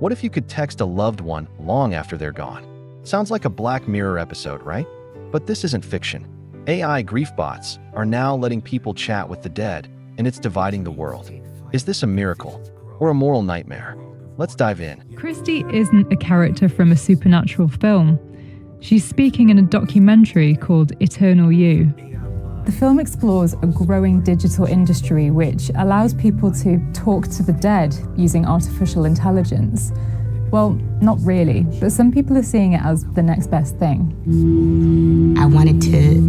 What if you could text a loved one long after they're gone? Sounds like a Black Mirror episode, right? But this isn't fiction. AI Griefbots are now letting people chat with the dead, and it's dividing the world. Is this a miracle or a moral nightmare? Let's dive in. Christy isn't a character from a supernatural film. She's speaking in a documentary called Eternal You. The film explores a growing digital industry which allows people to talk to the dead using artificial intelligence. Well, not really, but some people are seeing it as the next best thing. I wanted to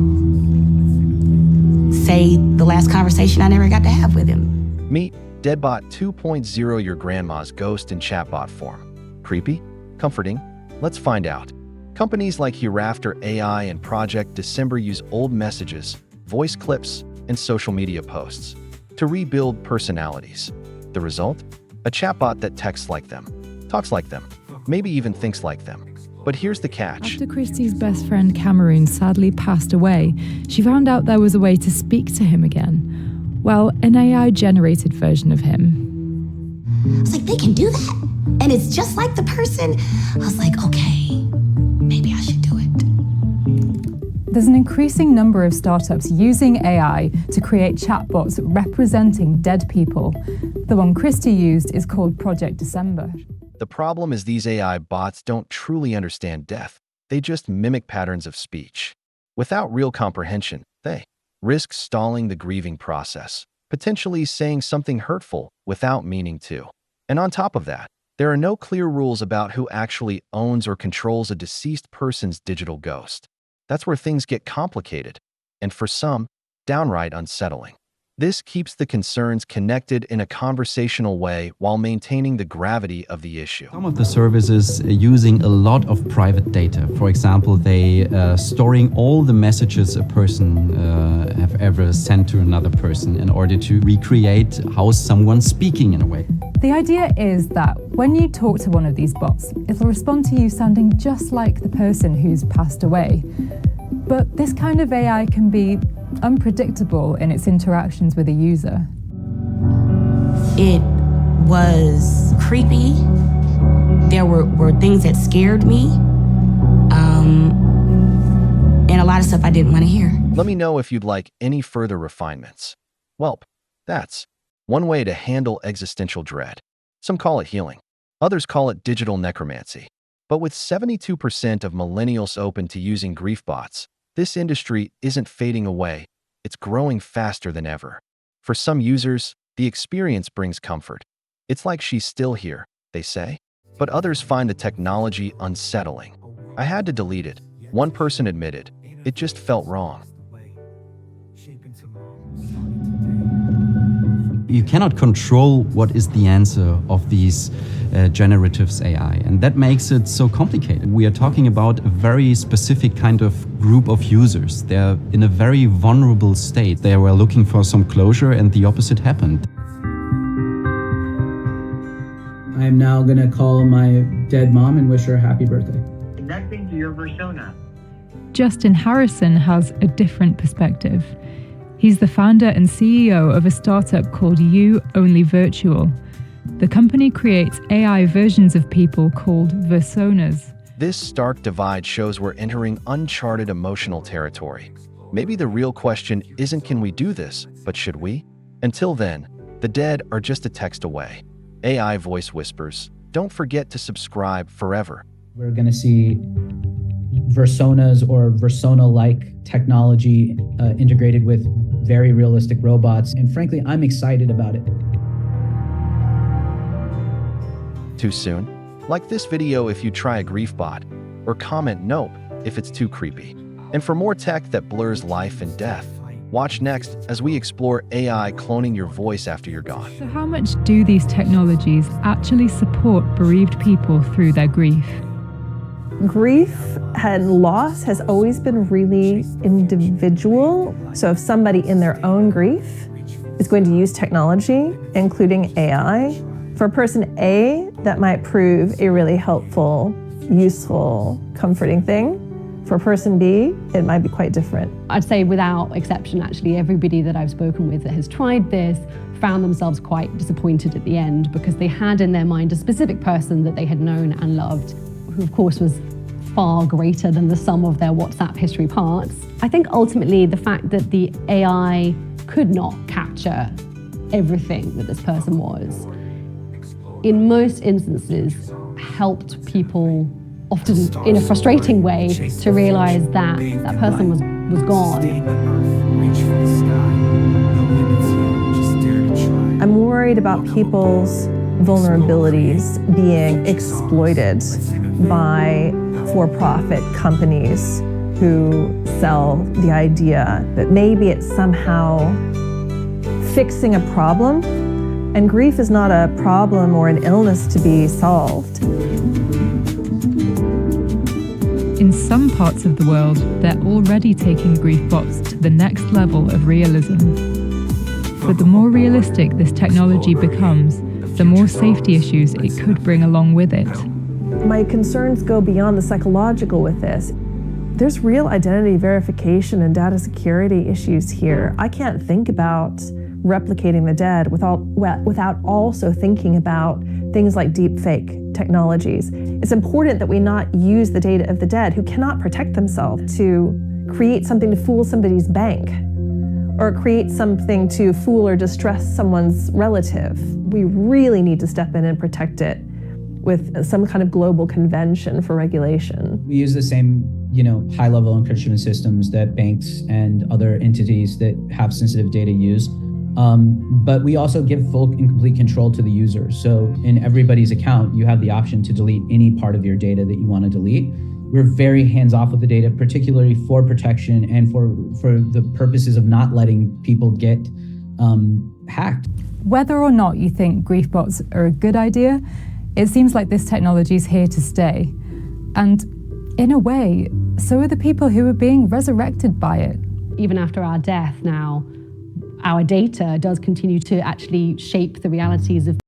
say the last conversation I never got to have with him. Meet Deadbot 2.0, your grandma's ghost in chatbot form. Creepy? Comforting? Let's find out. Companies like Hereafter AI and Project December use old messages, voice clips, and social media posts to rebuild personalities. The result? A chatbot that texts like them, talks like them, maybe even thinks like them. But here's the catch. After Christy's best friend Cameron sadly passed away, she found out there was a way to speak to him again. Well, an AI-generated version of him. I was like, they can do that? And it's just like the person? I was like, okay, maybe I should do it. There's an increasing number of startups using AI to create chatbots representing dead people. The one Christy used is called Project December. The problem is these AI bots don't truly understand death. They just mimic patterns of speech. Without real comprehension, they risk stalling the grieving process, potentially saying something hurtful without meaning to. And on top of that, there are no clear rules about who actually owns or controls a deceased person's digital ghost. That's where things get complicated, and for some, downright unsettling. This keeps the concerns connected in a conversational way while maintaining the gravity of the issue. Some of the services are using a lot of private data. For example, they storing all the messages a person have ever sent to another person in order to recreate how someone's speaking in a way. The idea is that when you talk to one of these bots, it'll respond to you sounding just like the person who's passed away. But this kind of AI can be unpredictable in its interactions with a user. It was creepy. There were things that scared me. And a lot of stuff I didn't want to hear. Let me know if you'd like any further refinements. Welp, that's one way to handle existential dread. Some call it healing. Others call it digital necromancy. But with 72% of millennials open to using Griefbots, this industry isn't fading away. It's growing faster than ever. For some users, the experience brings comfort. It's like she's still here, they say. But others find the technology unsettling. I had to delete it. One person admitted, it just felt wrong. You cannot control what is the answer of these generatives AI, and that makes it so complicated. We are talking about a very specific kind of group of users. They're in a very vulnerable state. They were looking for some closure, and the opposite happened. I'm now going to call my dead mom and wish her a happy birthday. Connecting to your persona. Justin Harrison has a different perspective. He's the founder and CEO of a startup called You Only Virtual. The company creates AI versions of people called personas. This stark divide shows we're entering uncharted emotional territory. Maybe the real question isn't can we do this, but should we? Until then, the dead are just a text away. AI voice whispers, don't forget to subscribe forever. We're going to see personas or persona-like technology integrated with very realistic robots. And frankly, I'm excited about it. Too soon? Like this video if you try a Griefbot, or comment nope if it's too creepy. And for more tech that blurs life and death, watch next as we explore AI cloning your voice after you're gone. So how much do these technologies actually support bereaved people through their grief? Grief and loss has always been really individual. So if somebody in their own grief is going to use technology, including AI, for person A, that might prove a really helpful, useful, comforting thing. For person B, it might be quite different. I'd say without exception, actually, everybody that I've spoken with that has tried this found themselves quite disappointed at the end because they had in their mind a specific person that they had known and loved, who of course was far greater than the sum of their WhatsApp history parts. I think ultimately the fact that the AI could not capture everything that this person was, in most instances, helped people, often in a frustrating way, to realize that that person was gone. I'm worried about people's vulnerabilities being exploited by for-profit companies who sell the idea that maybe it's somehow fixing a problem, and grief is not a problem or an illness to be solved. In some parts of the world, they're already taking Griefbots to the next level of realism. But the more realistic this technology becomes, the more safety issues it could bring along with it. My concerns go beyond the psychological with this. There's real identity verification and data security issues here. I can't think about replicating the dead without also thinking about things like deepfake technologies. It's important that we not use the data of the dead who cannot protect themselves to create something to fool somebody's bank or create something to fool or distress someone's relative. We really need to step in and protect it with some kind of global convention for regulation. We use the same, high-level encryption systems that banks and other entities that have sensitive data use. But we also give full and complete control to the user. So in everybody's account, you have the option to delete any part of your data that you want to delete. We're very hands-off with the data, particularly for protection and for the purposes of not letting people get hacked. Whether or not you think Griefbots are a good idea, it seems like this technology is here to stay. And in a way, so are the people who are being resurrected by it. Even after our death now, our data does continue to actually shape the realities of